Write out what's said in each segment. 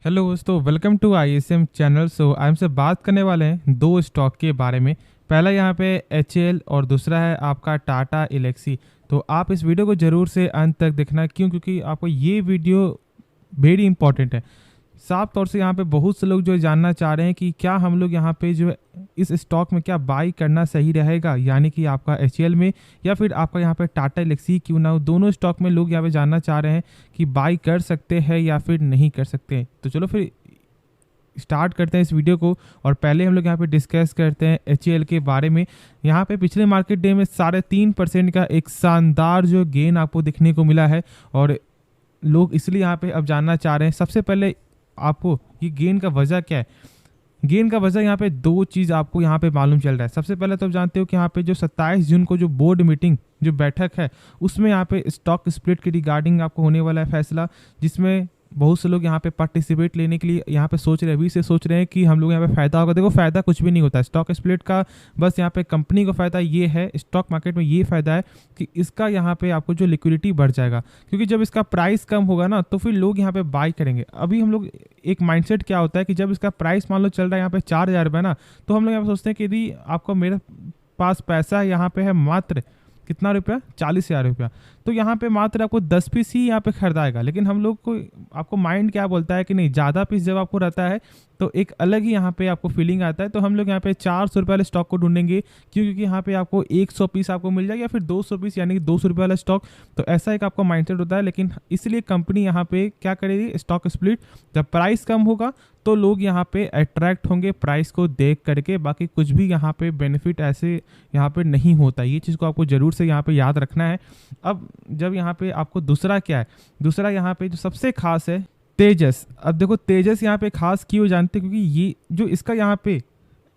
Hello दोस्तों, welcome to ISM channel. I am से बात करने वाले हैं दो स्टॉक के बारे में। पहला यहाँ पे एचएएल और दूसरा है आपका टाटा एलेक्सी। तो आप इस वीडियो को ज़रूर से अंत तक देखना, क्योंकि आपको ये वीडियो वेरी इंपॉर्टेंट है। साफ तौर से यहाँ पे बहुत से लोग जो जानना चाह रहे हैं कि क्या हम लोग यहाँ पे जो है इस स्टॉक में क्या बाई करना सही रहेगा, यानी कि आपका एचएएल में या फिर आपका यहाँ पे टाटा एलेक्सी क्यों ना हो। दोनों स्टॉक में लोग यहाँ पे जानना चाह रहे हैं कि बाई कर सकते हैं या फिर नहीं कर सकते। तो चलो फिर स्टार्ट करते हैं इस वीडियो को। और पहले हम लोग यहाँ पे डिस्कस करते हैं एचएएल के बारे में। यहाँ पे पिछले मार्केट डे में 3.5% का एक शानदार जो गेन आपको देखने को मिला है, और लोग इसलिए यहाँ पे अब जानना चाह रहे हैं। सबसे पहले आपको ये गेन का वजह क्या है। गेन का वजह यहाँ पे दो चीज़ आपको यहाँ पे मालूम चल रहा है। सबसे पहले तो आप जानते हो कि यहाँ पे जो 27 जून को जो बोर्ड मीटिंग जो बैठक है, उसमें यहाँ पे स्टॉक स्प्लिट के रिगार्डिंग आपको होने वाला है फैसला, जिसमें बहुत से लोग यहाँ पे पार्टिसिपेट लेने के लिए यहाँ पे सोच रहे हैं, अभी से सोच रहे हैं कि हम लोग यहाँ पे फ़ायदा होगा। देखो, फ़ायदा कुछ भी नहीं होता है स्टॉक स्प्लिट का। बस यहाँ पे कंपनी को फ़ायदा ये है, स्टॉक मार्केट में ये फ़ायदा है कि इसका यहाँ पे आपको जो लिक्विडिटी बढ़ जाएगा, क्योंकि जब इसका प्राइस कम होगा ना तो फिर लोग यहाँ पे बाई करेंगे। अभी हम लोग एक माइंडसेट क्या होता है कि जब इसका प्राइस मान लो चल रहा है यहाँ पे 4,000 रुपये ना, तो हम लोग यहाँ पे सोचते हैं कि यदि आपको मेरे पास पैसा यहाँ पे है मात्र कितना रुपया, 40,000 रुपया, तो यहाँ पे मात्र आपको 10 पीस ही यहाँ पे खरीदाएगा। लेकिन हम लोग को आपको माइंड क्या बोलता है कि नहीं, ज़्यादा पीस जब आपको रहता है तो एक अलग ही यहाँ पे आपको फीलिंग आता है। तो हम लोग यहाँ पे 400 रुपये वाले स्टॉक को ढूंढेंगे, क्योंकि यहाँ पे आपको 100 पीस आपको मिल जाएगा या फिर 200 पीस, यानी कि 200 रुपये वाला स्टॉक। तो ऐसा एक आपका माइंडसेट होता है। लेकिन इसलिए कंपनी यहाँ पे क्या करेगी, स्टॉक स्प्लिट जब प्राइस कम होगा तो लोग यहाँ पे अट्रैक्ट होंगे प्राइस को देख करके। बाकी कुछ भी यहाँ पे बेनिफिट ऐसे यहाँ पे नहीं होता। ये चीज़ को आपको ज़रूर से यहाँ पे याद रखना है। अब जब यहाँ पे आपको दूसरा क्या है, दूसरा यहाँ पे जो सबसे खास है तेजस। अब देखो, तेजस यहाँ पे खास क्यों जानते, क्योंकि ये जो इसका यहाँ पे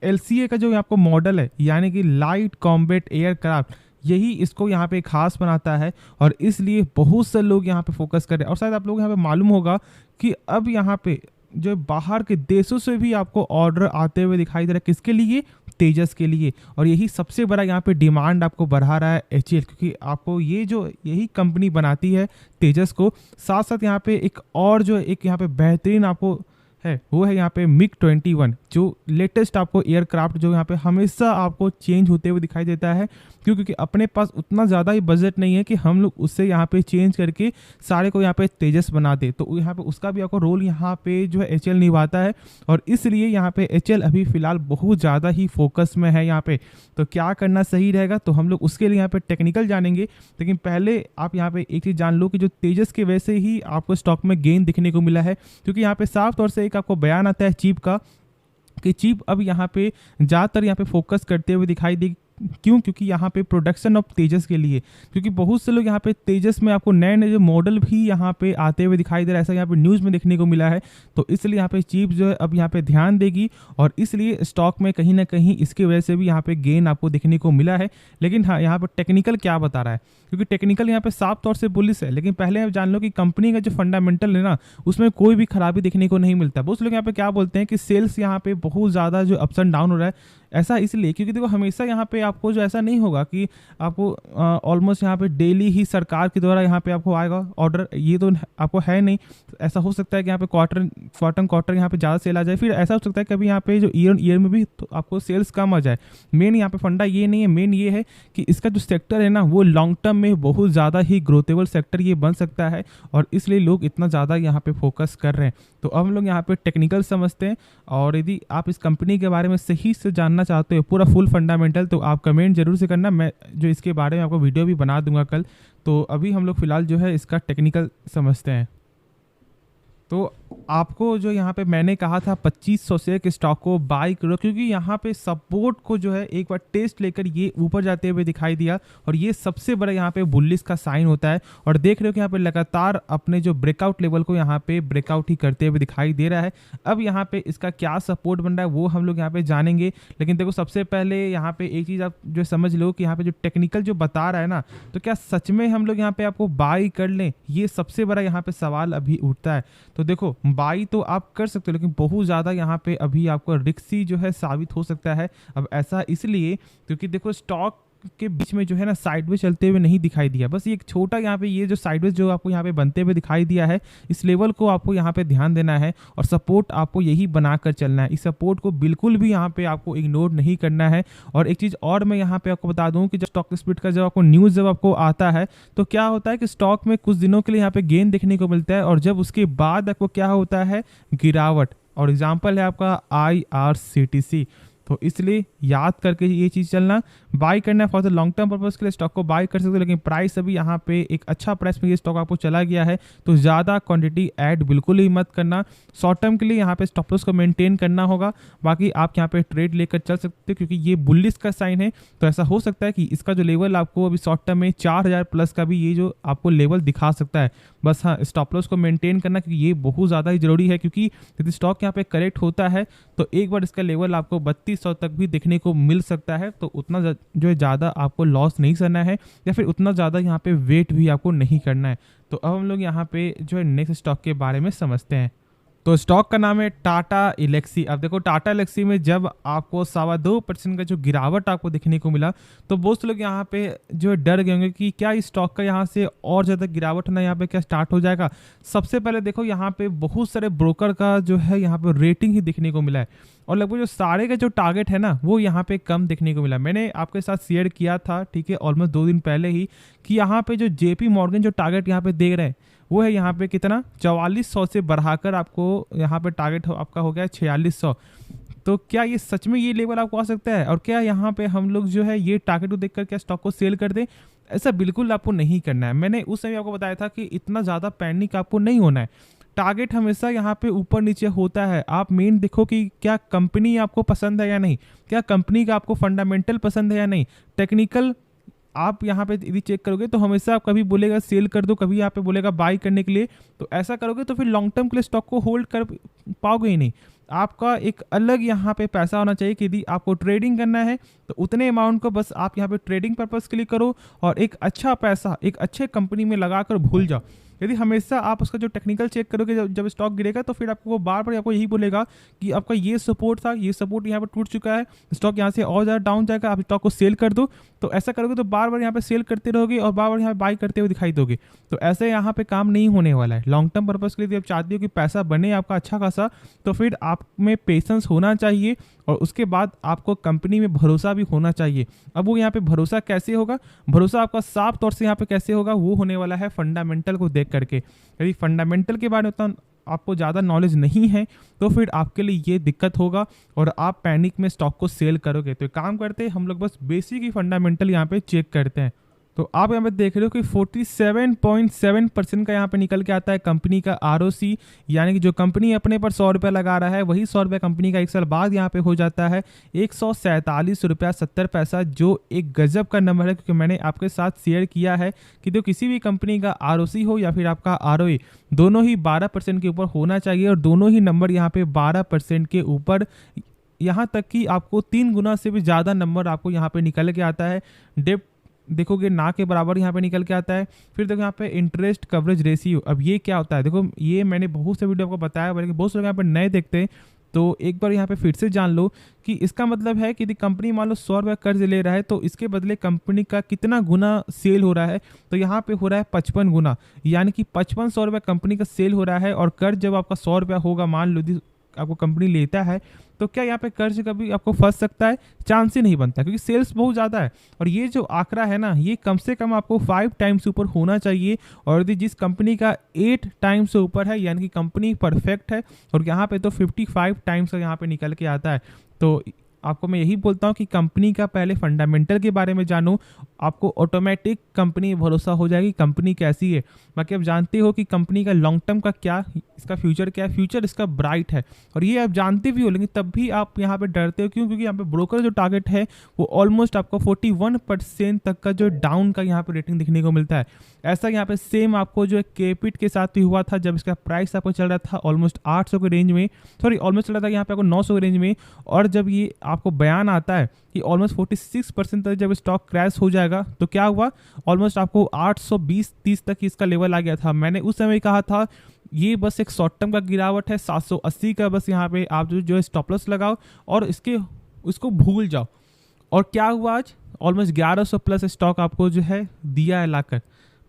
एलसीए का जो आपको मॉडल है, यानी कि लाइट कॉम्बैट एयरक्राफ्ट, यही इसको यहाँ पे खास बनाता है। और इसलिए बहुत से लोग यहाँ पे फोकस कर रहे हैं। और शायद आप लोग यहाँ पे मालूम होगा कि अब यहाँ पे जो बाहर के देशों से भी आपको ऑर्डर आते हुए दिखाई दे रहा है। किसके लिए? तेजस के लिए। और यही सबसे बड़ा यहाँ पे डिमांड आपको बढ़ा रहा है एचएएल, क्योंकि आपको ये जो यही कंपनी बनाती है तेजस को। साथ साथ यहाँ पे एक और जो एक यहाँ पे बेहतरीन आपको है, वो है यहाँ पे MiG-21, जो लेटेस्ट आपको एयरक्राफ्ट जो यहाँ पे हमेशा आपको चेंज होते हुए दिखाई देता है। क्योंकि अपने पास उतना ज़्यादा ही बजट नहीं है कि हम लोग उससे यहाँ पे चेंज करके सारे को यहाँ पे तेजस बना दे। तो यहाँ पे उसका भी आपको रोल यहाँ पे जो है एचएएल निभाता है। और इसलिए यहाँ पे एचएएल अभी फ़िलहाल बहुत ज़्यादा ही फोकस में है यहाँ पे। तो क्या करना सही रहेगा, तो हम लोग उसके लिए यहाँ पे टेक्निकल जानेंगे। लेकिन पहले आप यहाँ पे एक चीज़ जान लो कि जो तेजस की वजह से ही आपको स्टॉक में गेन दिखने को मिला है, क्योंकि यहाँ पे साफ तौर से एक आपको बयान आता है चीफ का कि चीफ अब यहाँ पे ज़्यादातर यहाँ पे फोकस करते हुए दिखाई दी। क्यों? क्योंकि यहाँ पे प्रोडक्शन ऑफ तेजस के लिए, क्योंकि बहुत से लोग यहाँ पे तेजस में आपको नए नए जो मॉडल भी यहाँ पे आते हुए दिखाई दे रहा है, ऐसा यहाँ पे न्यूज़ में देखने को मिला है। तो इसलिए यहाँ पे चीफ जो है अब यहाँ पे ध्यान देगी, और इसलिए स्टॉक में कहीं ना कहीं इसकी वजह से भी यहाँ पे गेन आपको देखने को मिला है। लेकिन हाँ, यहाँ पर टेक्निकल क्या बता रहा है, क्योंकि टेक्निकल यहाँ पे साफ तौर से बुलिश है। लेकिन पहले आप जान लो कि कंपनी का जो फंडामेंटल है ना, उसमें कोई भी खराबी देखने को नहीं मिलता। बहुत लोग यहाँ पे क्या बोलते हैं कि सेल्स यहाँ पे बहुत ज़्यादा जो अप्स एंड डाउन हो रहा है। ऐसा इसलिए क्योंकि देखो, हमेशा यहाँ पे आपको जो ऐसा नहीं होगा कि आपको ऑलमोस्ट यहाँ पे डेली ही सरकार के द्वारा यहाँ पे आपको आएगा ऑर्डर, ये तो आपको है नहीं। ऐसा हो सकता है कि यहाँ पे क्वार्टर यहाँ पे ज़्यादा सेल आ जाए। फिर ऐसा हो सकता है कभी यहाँ पे जो ईयर ऑन ईयर में भी तो आपको सेल्स कम आ जाए। मेन यहाँ पे फंडा ये नहीं है, मेन ये है कि इसका जो सेक्टर है ना, वो लॉन्ग टर्म में बहुत ज़्यादा ही ग्रोथेबल सेक्टर ये बन सकता है। और इसलिए लोग इतना ज़्यादा यहाँ पे फोकस कर रहे हैं। तो अब हम लोग यहाँ पे टेक्निकल समझते हैं। और यदि आप इस कंपनी के बारे में सही से जानना चाहते हो, पूरा फुल फंडामेंटल, तो आप कमेंट जरूर से करना। मैं जो इसके बारे में आपको वीडियो भी बना दूंगा कल। तो अभी हम लोग फिलहाल जो है इसका टेक्निकल समझते हैं। तो आपको जो यहाँ पे मैंने कहा था 2500 से एक स्टॉक को बाई करो, क्योंकि यहाँ पे सपोर्ट को जो है एक बार टेस्ट लेकर ये ऊपर जाते हुए दिखाई दिया। और ये सबसे बड़ा यहाँ पे बुलिश का साइन होता है। और देख रहे हो कि यहाँ पे लगातार अपने जो ब्रेकआउट लेवल को यहाँ पे ब्रेकआउट ही करते हुए दिखाई दे रहा है। अब यहाँ पे इसका क्या सपोर्ट बन रहा है वो हम लोग यहाँ पे जानेंगे। लेकिन देखो, सबसे पहले यहाँ पे एक चीज़ आप जो समझ लो कि यहाँ पे जो टेक्निकल जो बता रहा है ना, तो क्या सच में हम लोग यहाँ पे आपको बाई कर लें, ये सबसे बड़ा यहाँ पे सवाल अभी उठता है। तो देखो, बाई तो आप कर सकते हो, लेकिन बहुत ज़्यादा यहाँ पे अभी आपको रिस्की जो है साबित हो सकता है। अब ऐसा इसलिए क्योंकि देखो, स्टॉक के बीच में जो है ना साइडवेज चलते हुए नहीं दिखाई दिया। बस ये एक छोटा यहाँ पे ये जो साइडवेज जो आपको यहाँ पे बनते हुए दिखाई दिया है, इस लेवल को आपको यहाँ पे ध्यान देना है और सपोर्ट आपको यही बनाकर चलना है। इस सपोर्ट को बिल्कुल भी यहाँ पे आपको इग्नोर नहीं करना है। और एक चीज़ और मैं यहाँ पे आपको बता दूँ कि जब स्टॉक स्प्लिट का जब आपको न्यूज़ जब आपको आता है तो क्या होता है कि स्टॉक में कुछ दिनों के लिए यहाँ पे गेन देखने को मिलता है और जब उसके बाद आपको क्या होता है, गिरावट। और एग्जाम्पल है आपका IRCTC। तो इसलिए याद करके ये चीज़ चलना, बाई करना है for the long term purpose के लिए स्टॉक को बाई कर सकते हो, लेकिन प्राइस अभी यहाँ पे एक अच्छा प्राइस में ये स्टॉक आपको चला गया है तो ज़्यादा क्वांटिटी ऐड बिल्कुल ही मत करना। शॉर्ट टर्म के लिए यहाँ पे स्टॉप लॉस को मेंटेन करना होगा। बाकी आप यहाँ पे ट्रेड लेकर चल सकते हो क्योंकि ये बुलिश का साइन है, तो ऐसा हो सकता है कि इसका जो लेवल आपको अभी शॉर्ट टर्म में 4000 प्लस का भी ये जो आपको लेवल दिखा सकता है। बस हाँ, स्टॉप लॉस को मेंटेन करना क्योंकि ये बहुत ज़्यादा ही जरूरी है, क्योंकि यदि स्टॉक यहाँ पे करेक्ट होता है तो एक बार इसका लेवल आपको 3200 तक भी देखने को मिल सकता है। तो उतना जो है ज़्यादा आपको लॉस नहीं करना है या फिर उतना ज़्यादा यहाँ पे वेट भी आपको नहीं करना है। तो अब हम लोग यहाँ पे जो है नेक्स्ट स्टॉक के बारे में समझते हैं। तो स्टॉक का नाम है टाटा एलेक्सी। अब देखो टाटा एलेक्सी में जब आपको 2.25% का जो गिरावट आपको देखने को मिला तो बहुत से लोग यहाँ पे जो है डर गए होंगे कि क्या इस स्टॉक का यहाँ से और ज़्यादा गिरावट होना यहाँ पे क्या स्टार्ट हो जाएगा। सबसे पहले देखो यहाँ पे बहुत सारे ब्रोकर का जो है यहाँ पे रेटिंग ही देखने को मिला है और लगभग जो सारे का जो टारगेट है ना वो यहाँ पे कम देखने को मिला। मैंने आपके साथ शेयर किया था, ठीक है, ऑलमोस्ट 2 दिन पहले ही, कि यहाँ पे जो JP मॉर्गन जो टारगेट यहाँ पे दे रहे हैं वो है यहाँ पे कितना 4400 से बढ़ाकर आपको यहाँ पे टारगेट आपका हो गया 4600। तो क्या ये सच में ये लेवल आपको आ सकता है और क्या यहाँ पे हम लोग जो है ये टारगेट को देखकर क्या स्टॉक को सेल कर दें? ऐसा बिल्कुल आपको नहीं करना है। मैंने उस समय आपको बताया था कि इतना ज़्यादा पैनिक आपको नहीं होना है। टारगेट हमेशा यहाँ पे ऊपर नीचे होता है। आप मेन देखो कि क्या कंपनी आपको पसंद है या नहीं, क्या कंपनी का आपको फंडामेंटल पसंद है या नहीं, टेक्निकल आप यहाँ पे यदि चेक करोगे तो हमेशा आप कभी बोलेगा सेल कर दो, कभी यहाँ पे बोलेगा बाई करने के लिए। तो ऐसा करोगे तो फिर लॉन्ग टर्म के लिए स्टॉक को होल्ड कर पाओगे ही नहीं। आपका एक अलग यहाँ पे पैसा होना चाहिए कि यदि आपको ट्रेडिंग करना है तो उतने अमाउंट को बस आप यहाँ पे ट्रेडिंग पर्पस के लिए करो और एक अच्छा पैसा एक अच्छे कंपनी में लगाकर भूल जाओ। यदि हमेशा आप उसका जो टेक्निकल चेक करोगे जब स्टॉक गिरेगा तो फिर आपको वो बार बार आपको यही बोलेगा कि आपका ये सपोर्ट था, ये सपोर्ट यहाँ पर टूट चुका है, स्टॉक यहाँ से और ज़्यादा डाउन जाएगा, आप स्टॉक को सेल कर दो। तो ऐसा करोगे तो बार बार यहाँ पे सेल करते रहोगे और बार बार यहाँ बाई करते हुए दिखाई दोगे। तो ऐसे यहाँ पे काम नहीं होने वाला है। लॉन्ग टर्म पर्पज़ के लिए आप चाहते हो कि पैसा बने आपका अच्छा खासा, तो फिर आप में पेशेंस होना चाहिए और उसके बाद आपको कंपनी में भरोसा भी होना चाहिए। अब वो यहाँ पे भरोसा कैसे होगा, भरोसा आपका साफ तौर से यहाँ पे कैसे होगा, वो होने वाला है फंडामेंटल को देख करके। यदि फंडामेंटल के बारे में उतना आपको ज़्यादा नॉलेज नहीं है तो फिर आपके लिए ये दिक्कत होगा और आप पैनिक में स्टॉक को सेल करोगे। तो एक काम करते हैं हम लोग बस बेसिक ही फंडामेंटल यहाँ पे चेक करते हैं। तो आप यहाँ पे देख रहे हो कि 47.7% का यहाँ पे निकल के आता है कंपनी का ROC, यानी कि जो कंपनी अपने पर 100 रुपये लगा रहा है वही 100 रुपये कंपनी का एक साल बाद यहाँ पे हो जाता है 147 रुपया 70 पैसा, जो एक गजब का नंबर है। क्योंकि मैंने आपके साथ शेयर किया है कि तो किसी भी कंपनी का ROC हो या फिर आपका ROE दोनों ही 12% के ऊपर होना चाहिए और दोनों ही नंबर यहाँ पे 12% के ऊपर, यहाँ तक कि आपको 3 गुना से भी ज़्यादा नंबर आपको यहाँ पे निकल के आता है। डेप्ट देखोगे ना के बराबर यहाँ पे निकल के आता है। फिर देखो यहाँ पे इंटरेस्ट कवरेज रेशियो, अब ये क्या होता है, देखो ये मैंने बहुत से वीडियो आपको बताया, लेकिन बहुत से लोग यहाँ पे नए देखते हैं तो एक बार यहाँ पे फिर से जान लो कि इसका मतलब है कि यदि कंपनी मान लो 100 रुपये कर्ज ले रहा है तो इसके बदले कंपनी का कितना गुना सेल हो रहा है, तो यहाँ पे हो रहा है 55 गुना, यानी कि 5500 रुपये कंपनी का सेल हो रहा है। और कर्ज जब आपका 100 रुपया होगा, मान लो यदि आपको कंपनी लेता है, तो क्या यहाँ पे कर्ज कभी आपको फंस सकता है? चांस ही नहीं बनता, क्योंकि सेल्स बहुत ज़्यादा है। और ये जो आंकड़ा है ना, ये कम से कम आपको 5 टाइम्स ऊपर होना चाहिए। और यदि जिस कंपनी का 8 टाइम्स से ऊपर है, यानी कि कंपनी परफेक्ट है, और यहाँ पे तो 55 टाइम्स का यहाँ पे निकल के आता है। तो आपको मैं यही बोलता हूँ कि कंपनी का पहले फंडामेंटल के बारे में जानो, आपको ऑटोमेटिक कंपनी भरोसा हो जाएगी कंपनी कैसी है। बाकी आप जानते हो कि कंपनी का लॉन्ग टर्म का क्या, इसका फ्यूचर क्या है, फ्यूचर इसका ब्राइट है और ये आप जानते भी हो, लेकिन तब भी आप यहाँ पे डरते हो। क्यों? क्योंकि यहाँ पे ब्रोकर जो टारगेट है वो ऑलमोस्ट आपको 41% तक का जो डाउन का यहाँ पे रेटिंग देखने को मिलता है। ऐसा यहाँ पे सेम आपको जो केपिट के साथ भी हुआ था, जब इसका प्राइस आपको चल रहा था ऑलमोस्ट 800 के रेंज में, सॉरी ऑलमोस्ट चल रहा था यहाँ पे आपको 900 के रेंज में, और जब ये आपको बयान आता है कि ऑलमोस्ट 46% तक जब स्टॉक क्रैश हो जाएगा, तो क्या हुआ, ऑलमोस्ट आपको 820-30 तक इसका लेवल आ गया था। मैंने उस समय कहा था ये बस एक शॉर्ट टर्म का गिरावट है, 780 का बस यहाँ पे आप जो है स्टॉप लॉस लगाओ और इसको भूल जाओ। और क्या हुआ आज? ऑलमोस्ट 1100 प्लस स्टॉक आपको जो है दिया है लाकर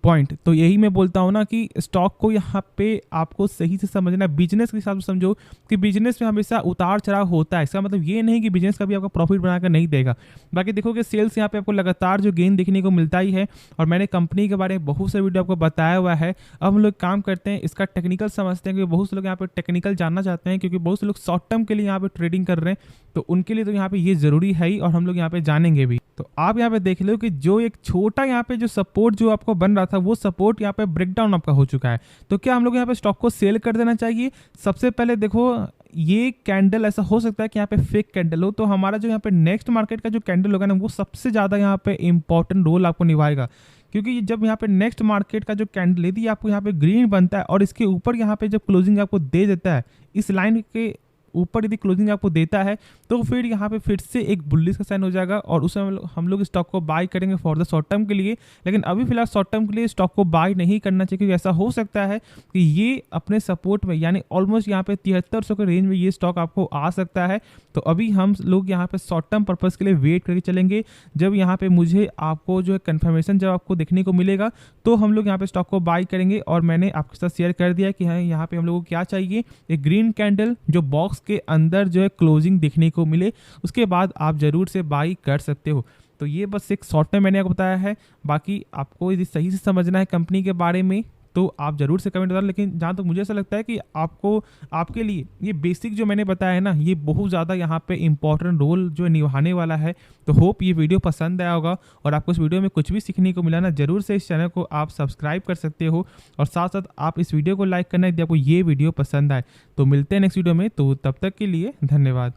पॉइंट। तो यही मैं बोलता हूँ ना कि स्टॉक को यहाँ पे आपको सही से समझना, बिजनेस के हिसाब से समझो कि बिजनेस में हमेशा उतार चढ़ाव होता है। इसका मतलब ये नहीं कि बिजनेस कभी आपको प्रॉफिट बनाकर नहीं देगा। बाकी देखोगे सेल्स यहाँ पे आपको लगातार जो गेन देखने को मिलता ही है, और मैंने कंपनी के बारे में बहुत से वीडियो आपको बताया हुआ है। अब हम लोग काम करते हैं इसका टेक्निकल समझते हैं, क्योंकि बहुत से लोग यहाँ पे टेक्निकल जानना चाहते हैं, क्योंकि बहुत से लोग शॉर्ट टर्म के लिए यहाँ पे ट्रेडिंग कर रहे हैं, तो उनके लिए तो यहाँ पे ये जरूरी है ही, और हम लोग यहाँ पे जानेंगे भी। तो आप यहाँ पे देख लो कि जो एक छोटा यहाँ पे जो सपोर्ट जो आपको बन रहा था, वो सपोर्ट यहाँ पे ब्रेकडाउन आपका हो चुका है। तो क्या हम लोग यहाँ पे स्टॉक को सेल कर देना चाहिए? सबसे पहले देखो, ये कैंडल ऐसा हो सकता है कि यहाँ पे फेक कैंडल हो, तो हमारा जो यहाँ पे नेक्स्ट मार्केट का जो कैंडल होगा ना, वो सबसे ज़्यादा यहाँ पे इंपॉर्टेंट रोल आपको निभाएगा। क्योंकि जब यहाँ पे नेक्स्ट मार्केट का जो कैंडल यदि आपको यहाँ पे ग्रीन बनता है और इसके ऊपर यहाँ पे जब क्लोजिंग आपको दे देता है, इस लाइन के ऊपर यदि क्लोजिंग आपको देता है, तो फिर यहाँ पे फिर से एक बुलिश का साइन हो जाएगा, और उस समय हम लोग स्टॉक को बाय करेंगे फॉर द शॉर्ट टर्म के लिए। लेकिन अभी फिलहाल शॉर्ट टर्म के लिए स्टॉक को बाय नहीं करना चाहिए, क्योंकि ऐसा हो सकता है कि ये अपने सपोर्ट में, यानी ऑलमोस्ट यहाँ पे 7300 के रेंज में ये स्टॉक आपको आ सकता है। तो अभी हम लोग यहाँ पे शॉर्ट टर्म पर्पज़ के लिए वेट करके चलेंगे। जब यहाँ पे मुझे आपको जो है कन्फर्मेशन जब आपको देखने को मिलेगा, तो हम लोग यहाँ पे स्टॉक को बाय करेंगे। और मैंने आपके साथ शेयर कर दिया कि हाँ, यहाँ पे हम लोग को क्या चाहिए, एक ग्रीन कैंडल जो बॉक्स के अंदर जो है क्लोजिंग देखने को मिले, उसके बाद आप जरूर से बाई कर सकते हो। तो ये बस एक शॉर्ट टर्म मैंने आपको बताया है। बाकी आपको यदि सही से समझना है कंपनी के बारे में, तो आप जरूर से कमेंट करें। लेकिन जहाँ तक मुझे ऐसा लगता है कि आपको, आपके लिए ये बेसिक जो मैंने बताया है ना, ये बहुत ज़्यादा यहाँ पे इंपॉर्टेंट रोल जो निभाने वाला है। तो होप ये वीडियो पसंद आया होगा, और आपको इस वीडियो में कुछ भी सीखने को मिला ना, जरूर से इस चैनल को आप सब्सक्राइब कर सकते हो, और साथ साथ आप इस वीडियो को लाइक करना यदि आपको ये वीडियो पसंद आए। तो मिलते हैं नेक्स्ट वीडियो में, तो तब तक के लिए धन्यवाद।